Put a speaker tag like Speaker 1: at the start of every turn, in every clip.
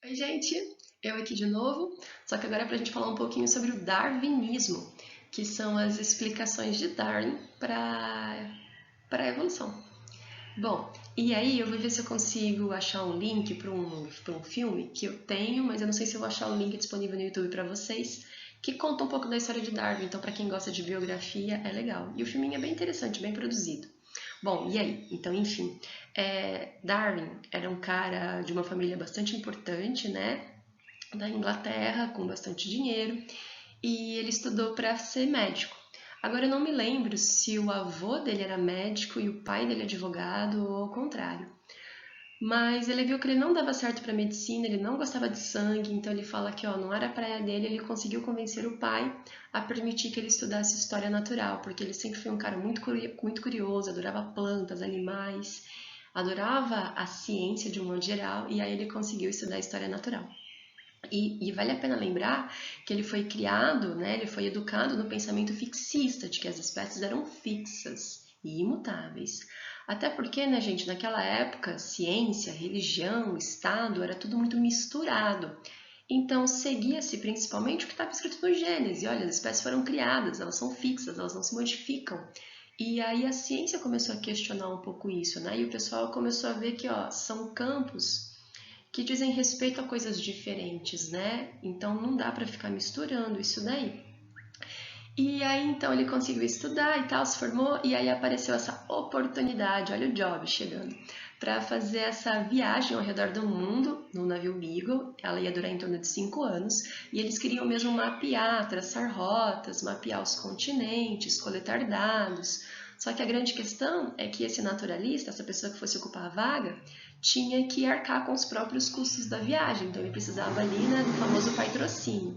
Speaker 1: Oi, gente! Eu aqui de novo, só que agora é para a gente falar um pouquinho sobre o darwinismo, que são as explicações de Darwin para a evolução. Bom, e aí eu vou ver se eu consigo achar um link para um filme que eu tenho, mas eu não sei se eu vou achar o link disponível no YouTube para vocês, que conta um pouco da história de Darwin, então para quem gosta de biografia é legal. E o filminho é bem interessante, bem produzido. Bom, e aí? Então, enfim, Darwin era um cara de uma família bastante importante, né? Da Inglaterra, com bastante dinheiro, e ele estudou para ser médico. Agora eu não me lembro se o avô dele era médico e o pai dele advogado ou ao contrário. Mas ele viu que ele não dava certo para medicina, ele não gostava de sangue, então ele fala que não era a praia dele, ele conseguiu convencer o pai a permitir que ele estudasse história natural, porque ele sempre foi um cara muito curioso, adorava plantas, animais, adorava a ciência de um modo geral, e aí ele conseguiu estudar história natural. E vale a pena lembrar que ele foi criado, né, ele foi educado no pensamento fixista, de que as espécies eram fixas e imutáveis. Até porque, né, gente, naquela época, ciência, religião, Estado, era tudo muito misturado. Então, seguia-se principalmente o que estava escrito no Gênesis. Olha, as espécies foram criadas, elas são fixas, elas não se modificam. E aí a ciência começou a questionar um pouco isso, né? E o pessoal começou a ver que, são campos que dizem respeito a coisas diferentes, né? Então não dá para ficar misturando isso daí. E aí então ele conseguiu estudar e tal, se formou e aí apareceu essa oportunidade, olha o job chegando, para fazer essa viagem ao redor do mundo no navio Beagle. Ela ia durar em torno de 5 anos e eles queriam mesmo mapear, traçar rotas, mapear os continentes, coletar dados. Só que a grande questão é que esse naturalista, essa pessoa que fosse ocupar a vaga, tinha que arcar com os próprios custos da viagem, então ele precisava ali, né, do famoso patrocínio.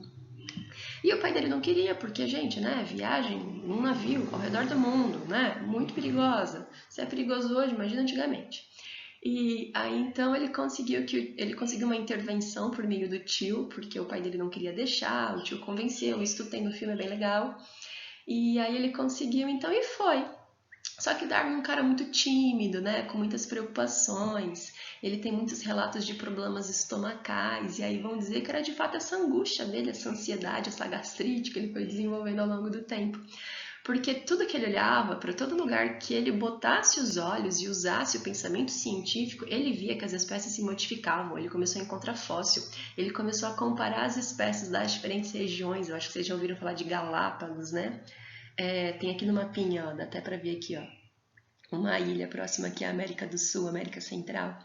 Speaker 1: E o pai dele não queria, porque, gente, né, viagem num navio ao redor do mundo, né, muito perigosa. Se é perigoso hoje, imagina antigamente. E aí então ele conseguiu uma intervenção por meio do tio, porque o pai dele não queria deixar, o tio convenceu, isso tem no filme, é bem legal. E aí ele conseguiu então e foi. Só que Darwin é um cara muito tímido, né, com muitas preocupações. Ele tem muitos relatos de problemas estomacais, e aí vão dizer que era de fato essa angústia dele, essa ansiedade, essa gastrite que ele foi desenvolvendo ao longo do tempo. Porque tudo que ele olhava, para todo lugar que ele botasse os olhos e usasse o pensamento científico, ele via que as espécies se modificavam. Ele começou a encontrar fóssil, ele começou a comparar as espécies das diferentes regiões. Eu acho que vocês já ouviram falar de Galápagos, né? Tem aqui no mapinha, dá até para ver aqui, uma ilha próxima aqui à América do Sul, América Central.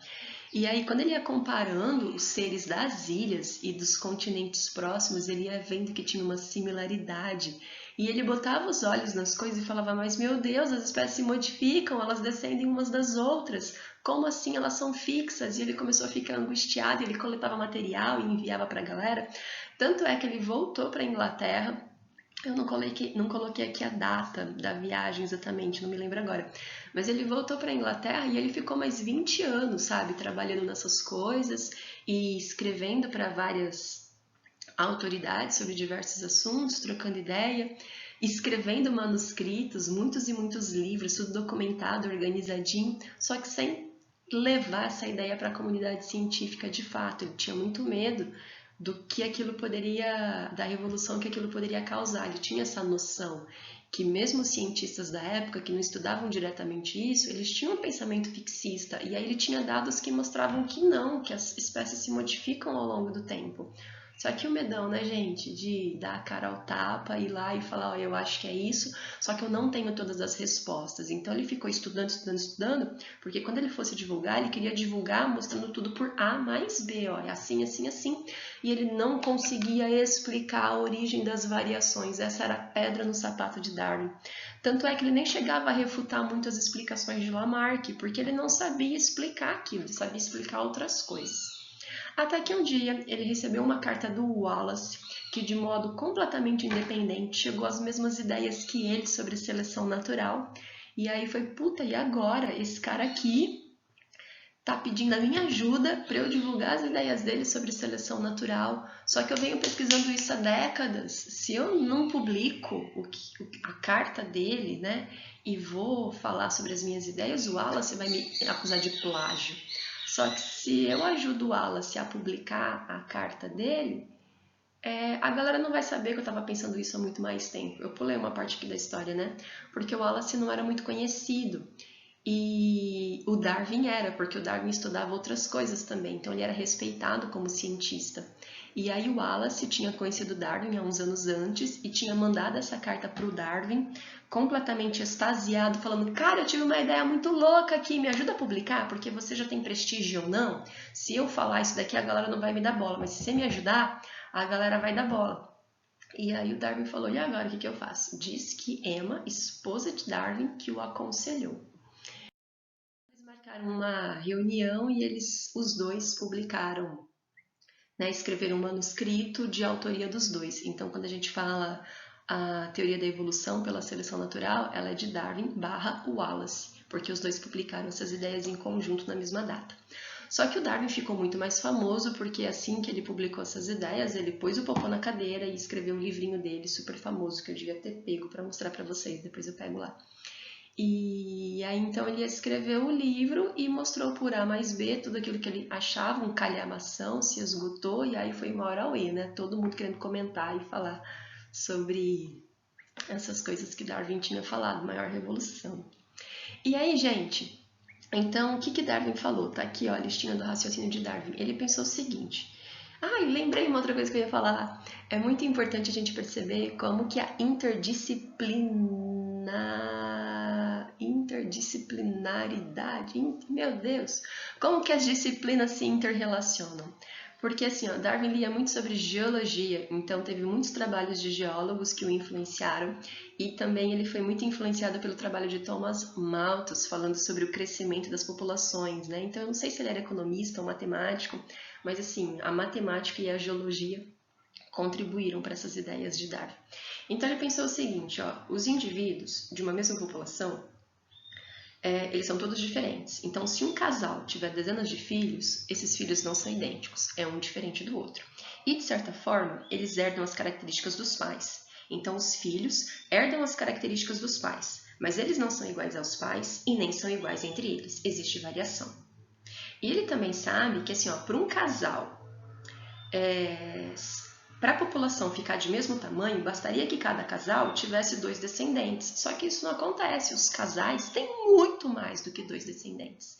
Speaker 1: E aí, quando ele ia comparando os seres das ilhas e dos continentes próximos, ele ia vendo que tinha uma similaridade. E ele botava os olhos nas coisas e falava: mas meu Deus, as espécies se modificam, elas descendem umas das outras. Como assim elas são fixas? E ele começou a ficar angustiado, ele coletava material e enviava para a galera. Tanto é que ele voltou para a Inglaterra. Eu não coloquei aqui a data da viagem exatamente, não me lembro agora. Mas ele voltou para a Inglaterra e ele ficou mais 20 anos, sabe, trabalhando nessas coisas e escrevendo para várias autoridades sobre diversos assuntos, trocando ideia, escrevendo manuscritos, muitos e muitos livros, tudo documentado, organizadinho, só que sem levar essa ideia para a comunidade científica de fato. Ele tinha muito medo do que aquilo poderia, da revolução que aquilo poderia causar. Ele tinha essa noção que mesmo os cientistas da época que não estudavam diretamente isso, eles tinham um pensamento fixista, e aí ele tinha dados que mostravam que não, que as espécies se modificam ao longo do tempo. Só que o medão, né, gente, de dar a cara ao tapa, ir lá e falar: eu acho que é isso, só que eu não tenho todas as respostas. Então ele ficou estudando, porque quando ele fosse divulgar, ele queria divulgar mostrando tudo por A mais B, é assim, assim, assim. E ele não conseguia explicar a origem das variações. Essa era a pedra no sapato de Darwin. Tanto é que ele nem chegava a refutar muitas explicações de Lamarck, porque ele não sabia explicar aquilo, ele sabia explicar outras coisas. Até que um dia ele recebeu uma carta do Wallace, que de modo completamente independente chegou às mesmas ideias que ele sobre seleção natural. E aí foi: puta, e agora? Esse cara aqui tá pedindo a minha ajuda para eu divulgar as ideias dele sobre seleção natural. Só que eu venho pesquisando isso há décadas. Se eu não publico a carta dele, né, e vou falar sobre as minhas ideias, o Wallace vai me acusar de plágio. Só que se eu ajudo o Wallace a publicar a carta dele, a galera não vai saber que eu estava pensando isso há muito mais tempo. Eu pulei uma parte aqui da história, né? Porque o Wallace não era muito conhecido. E o Darwin era, porque o Darwin estudava outras coisas também, então ele era respeitado como cientista. E aí o Wallace tinha conhecido Darwin há uns anos antes e tinha mandado essa carta para o Darwin, completamente extasiado, falando: cara, eu tive uma ideia muito louca aqui, me ajuda a publicar, porque você já tem prestígio ou não? Se eu falar isso daqui, a galera não vai me dar bola, mas se você me ajudar, a galera vai dar bola. E aí o Darwin falou: e agora, o que eu faço? Diz que Emma, esposa de Darwin, que o aconselhou. Eles marcaram uma reunião e os dois publicaram, né, escreveram um manuscrito de autoria dos dois. Então, quando a gente fala a teoria da evolução pela seleção natural, ela é de Darwin / Wallace, porque os dois publicaram essas ideias em conjunto na mesma data. Só que o Darwin ficou muito mais famoso porque assim que ele publicou essas ideias, ele pôs o popô na cadeira e escreveu um livrinho dele super famoso que eu devia ter pego para mostrar para vocês, depois eu pego lá. E aí então ele escreveu o livro e mostrou por A mais B tudo aquilo que ele achava, um calhamação, se esgotou, e aí foi uma hora ao E, né? Todo mundo querendo comentar e falar sobre essas coisas que Darwin tinha falado, maior revolução. E aí, gente, então o que Darwin falou? Tá aqui, ó, a listinha do raciocínio de Darwin. Ele pensou o seguinte: e lembrei uma outra coisa que eu ia falar. É muito importante a gente perceber como que a interdisciplinaridade, meu Deus, como que as disciplinas se interrelacionam. Porque assim, ó, Darwin lia muito sobre geologia, então teve muitos trabalhos de geólogos que o influenciaram, e também ele foi muito influenciado pelo trabalho de Thomas Malthus, falando sobre o crescimento das populações, né? Então eu não sei se ele era economista ou matemático, mas assim, a matemática e a geologia contribuíram para essas ideias de Darwin. Então ele pensou o seguinte, ó, os indivíduos de uma mesma população, eles são todos diferentes. Então, se um casal tiver dezenas de filhos, esses filhos não são idênticos, é um diferente do outro. E, de certa forma, eles herdam as características dos pais. Então, os filhos herdam as características dos pais, mas eles não são iguais aos pais e nem são iguais entre eles. Existe variação. E ele também sabe que, assim, para um casal, para a população ficar de mesmo tamanho, bastaria que cada casal tivesse 2 descendentes. Só que isso não acontece. Os casais têm muito mais do que 2 descendentes.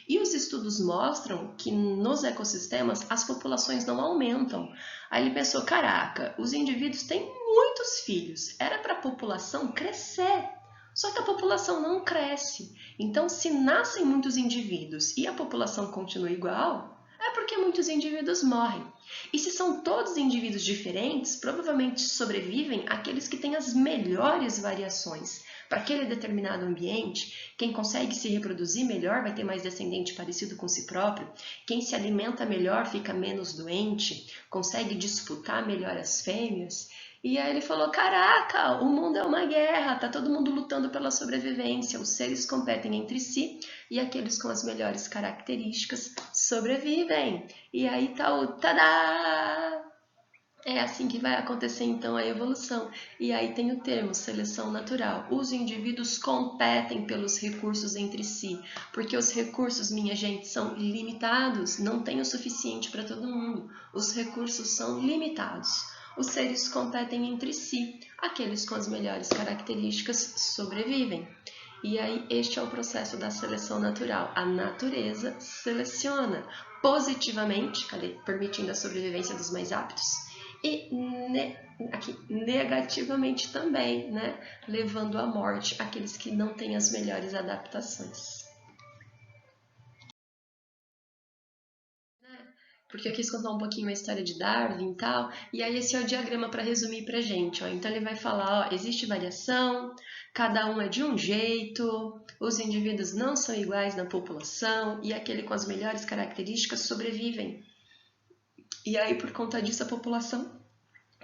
Speaker 1: E os estudos mostram que nos ecossistemas as populações não aumentam. Aí ele pensou, caraca, os indivíduos têm muitos filhos. Era para a população crescer. Só que a população não cresce. Então, se nascem muitos indivíduos e a população continua igual, é porque muitos indivíduos morrem. E se são todos indivíduos diferentes, provavelmente sobrevivem aqueles que têm as melhores variações. Para aquele determinado ambiente, quem consegue se reproduzir melhor vai ter mais descendente parecido com si próprio, quem se alimenta melhor fica menos doente, consegue disputar melhor as fêmeas. E aí ele falou, caraca, o mundo é uma guerra, tá todo mundo lutando pela sobrevivência, os seres competem entre si e aqueles com as melhores características sobrevivem. E aí tá o tadá! É assim que vai acontecer então a evolução. E aí tem o termo seleção natural. Os indivíduos competem pelos recursos entre si, porque os recursos, minha gente, são limitados, não tem o suficiente para todo mundo. Os recursos são limitados. Os seres competem entre si, aqueles com as melhores características sobrevivem. E aí este é o processo da seleção natural. A natureza seleciona positivamente, permitindo a sobrevivência dos mais aptos, e negativamente também, né, levando à morte aqueles que não têm as melhores adaptações. Porque eu quis contar um pouquinho a história de Darwin e tal, e aí esse é o diagrama para resumir pra gente, ó. Então ele vai falar, ó, existe variação, cada um é de um jeito, os indivíduos não são iguais na população, e aquele com as melhores características sobrevivem. E aí, por conta disso, a população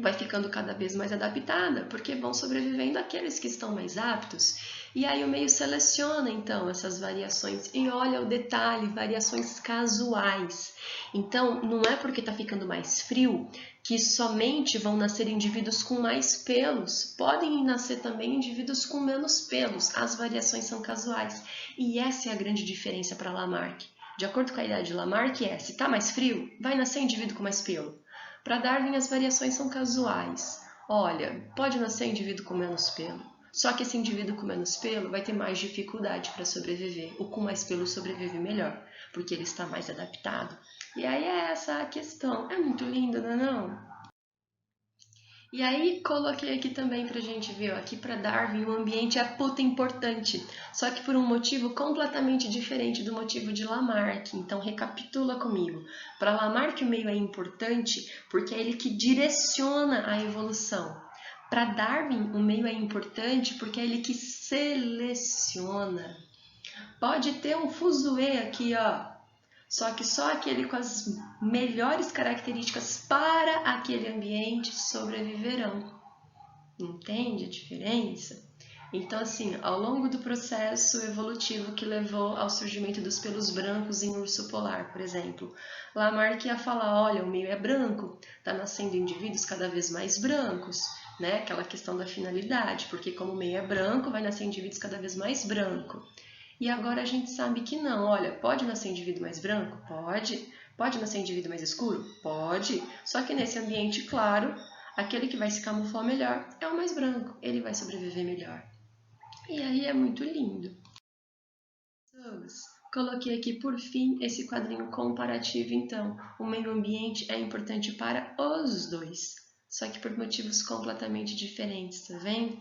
Speaker 1: vai ficando cada vez mais adaptada, porque vão sobrevivendo aqueles que estão mais aptos. E aí o meio seleciona, então, essas variações. E olha o detalhe, variações casuais. Então, não é porque está ficando mais frio que somente vão nascer indivíduos com mais pelos. Podem nascer também indivíduos com menos pelos. As variações são casuais. E essa é a grande diferença para Lamarck. De acordo com a ideia de Lamarck, se está mais frio, vai nascer indivíduo com mais pelo. Para Darwin, as variações são casuais. Olha, pode nascer indivíduo com menos pelo. Só que esse indivíduo com menos pelo vai ter mais dificuldade para sobreviver. O com mais pelo sobrevive melhor, porque ele está mais adaptado. E aí é essa a questão. É muito lindo, não é não? E aí coloquei aqui também pra gente ver, ó, aqui para Darwin o ambiente é puta importante, só que por um motivo completamente diferente do motivo de Lamarck. Então recapitula comigo. Para Lamarck o meio é importante porque é ele que direciona a evolução. Para Darwin o meio é importante porque é ele que seleciona. Pode ter um fuzuê aqui, ó. Só que só aquele com as melhores características para aquele ambiente sobreviverão. Entende a diferença? Então, assim, ao longo do processo evolutivo que levou ao surgimento dos pelos brancos em urso polar, por exemplo, Lamarck ia falar, olha, o meio é branco, está nascendo indivíduos cada vez mais brancos, né? Aquela questão da finalidade, porque como o meio é branco, vai nascer indivíduos cada vez mais branco. E agora a gente sabe que não. Olha, pode nascer indivíduo mais branco? Pode. Pode nascer indivíduo mais escuro? Pode. Só que nesse ambiente claro, aquele que vai se camuflar melhor é o mais branco. Ele vai sobreviver melhor. E aí é muito lindo. Coloquei aqui por fim esse quadrinho comparativo, então. O meio ambiente é importante para os dois, só que por motivos completamente diferentes, tá vendo?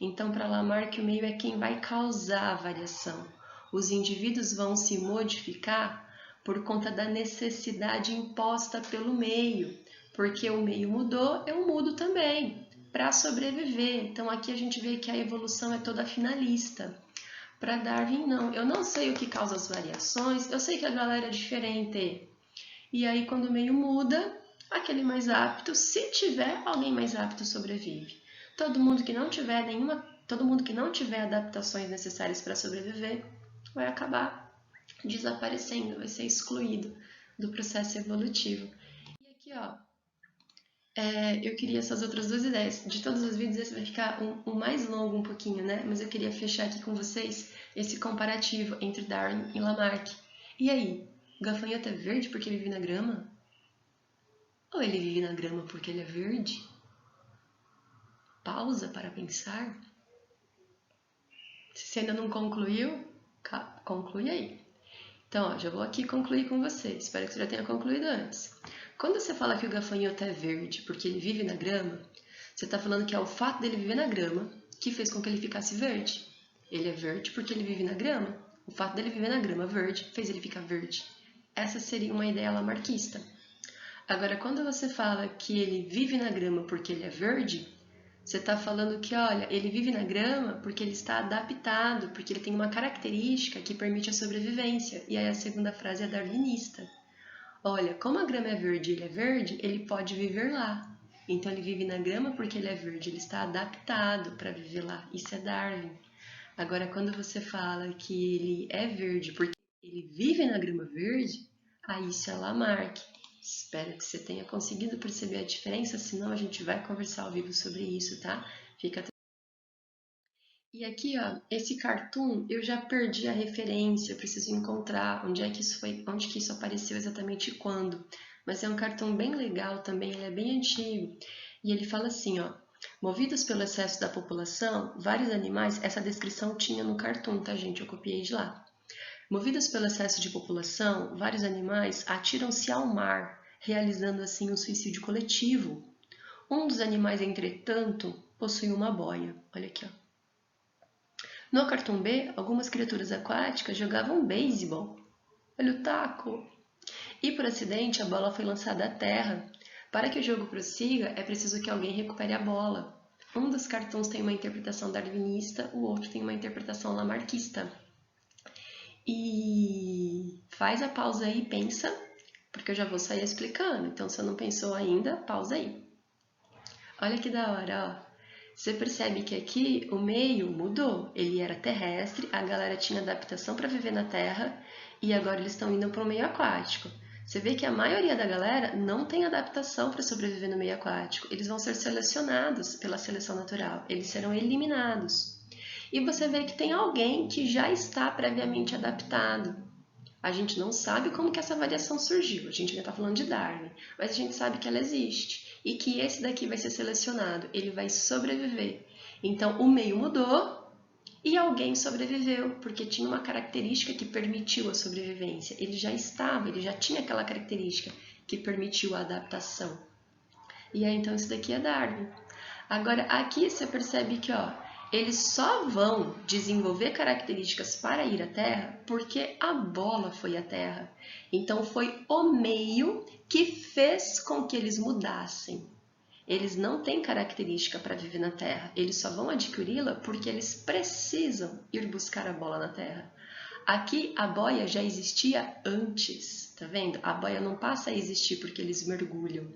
Speaker 1: Então, para Lamarck, o meio é quem vai causar a variação. Os indivíduos vão se modificar por conta da necessidade imposta pelo meio, porque o meio mudou, eu mudo também, para sobreviver. Então, aqui a gente vê que a evolução é toda finalista. Para Darwin, não. Eu não sei o que causa as variações, eu sei que a galera é diferente. E aí, quando o meio muda, aquele mais apto, se tiver alguém mais apto, sobrevive. Todo mundo que não tiver adaptações necessárias para sobreviver vai acabar desaparecendo, vai ser excluído do processo evolutivo. E aqui, ó, eu queria essas outras duas ideias. De todos os vídeos, esse vai ficar um mais longo um pouquinho, né? Mas eu queria fechar aqui com vocês esse comparativo entre Darwin e Lamarck. E aí, o gafanhoto é verde porque ele vive na grama? Ou ele vive na grama porque ele é verde? Pausa para pensar. Se você ainda não concluiu, conclui aí. Então, ó, já vou aqui concluir com você. Espero que você já tenha concluído antes. Quando você fala que o gafanhoto é verde porque ele vive na grama, você está falando que é o fato dele viver na grama que fez com que ele ficasse verde. Ele é verde porque ele vive na grama. O fato dele viver na grama verde fez ele ficar verde. Essa seria uma ideia lamarquista. Agora, quando você fala que ele vive na grama porque ele é verde, você está falando que, olha, ele vive na grama porque ele está adaptado, porque ele tem uma característica que permite a sobrevivência. E aí a segunda frase é darwinista. Olha, como a grama é verde e ele pode viver lá. Então ele vive na grama porque ele é verde, ele está adaptado para viver lá. Isso é Darwin. Agora, quando você fala que ele é verde porque ele vive na grama verde, aí isso é Lamarck. Espero que você tenha conseguido perceber a diferença, senão a gente vai conversar ao vivo sobre isso, tá? Fica E aqui, ó, esse cartoon, eu já perdi a referência, eu preciso encontrar onde que isso apareceu exatamente e quando. Mas é um cartoon bem legal também, ele é bem antigo. E ele fala assim, ó, movidos pelo excesso da população, vários animais, essa descrição tinha no cartoon, tá, gente? Eu copiei de lá. Movidos pelo excesso de população, vários animais atiram-se ao mar, realizando assim um suicídio coletivo. Um dos animais, entretanto, possui uma boia. Olha aqui, ó. No cartoon B, algumas criaturas aquáticas jogavam beisebol. Olha o taco! E por acidente, a bola foi lançada à terra. Para que o jogo prossiga, é preciso que alguém recupere a bola. Um dos cartoons tem uma interpretação darwinista, o outro tem uma interpretação lamarquista. E faz a pausa aí e pensa, porque eu já vou sair explicando. Então, se você não pensou ainda, pausa aí. Olha que da hora, ó. Você percebe que aqui o meio mudou. Ele era terrestre, a galera tinha adaptação para viver na terra e agora eles estão indo para o meio aquático. Você vê que a maioria da galera não tem adaptação para sobreviver no meio aquático. Eles vão ser selecionados pela seleção natural, eles serão eliminados. E você vê que tem alguém que já está previamente adaptado. A gente não sabe como que essa variação surgiu, a gente ainda está falando de Darwin, mas a gente sabe que ela existe e que esse daqui vai ser selecionado, ele vai sobreviver. Então, o meio mudou e alguém sobreviveu, porque tinha uma característica que permitiu a sobrevivência. Ele já tinha aquela característica que permitiu a adaptação. E aí, então, isso daqui é Darwin. Agora, aqui você percebe que, ó, eles só vão desenvolver características para ir à Terra porque a bola foi à Terra. Então, foi o meio que fez com que eles mudassem. Eles não têm característica para viver na Terra. Eles só vão adquiri-la porque eles precisam ir buscar a bola na Terra. Aqui, a boia já existia antes, tá vendo? A boia não passa a existir porque eles mergulham.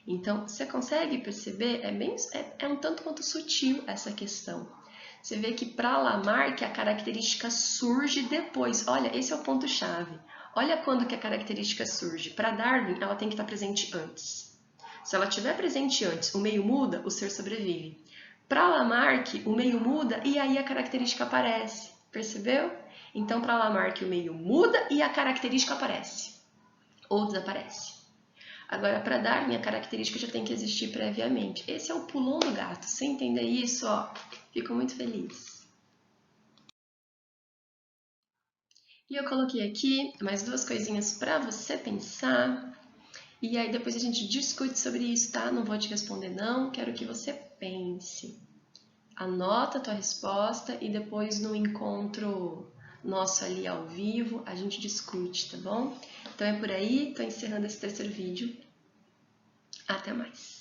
Speaker 1: Então, você consegue perceber? É um tanto quanto sutil essa questão. Você vê que para Lamarck a característica surge depois. Olha, esse é o ponto-chave. Olha quando que a característica surge. Para Darwin, ela tem que estar presente antes. Se ela estiver presente antes, o meio muda, o ser sobrevive. Para Lamarck, o meio muda e aí a característica aparece. Percebeu? Então, para Lamarck, o meio muda e a característica aparece. Ou desaparece. Agora, para Darwin, a característica já tem que existir previamente. Esse é o pulão do gato. Você entender isso, ó, fico muito feliz. E eu coloquei aqui mais duas coisinhas para você pensar. E aí depois a gente discute sobre isso, tá? Não vou te responder não, quero que você pense. Anota a tua resposta e depois no encontro nosso ali ao vivo a gente discute, tá bom? Então é por aí, tô encerrando esse terceiro vídeo. Até mais!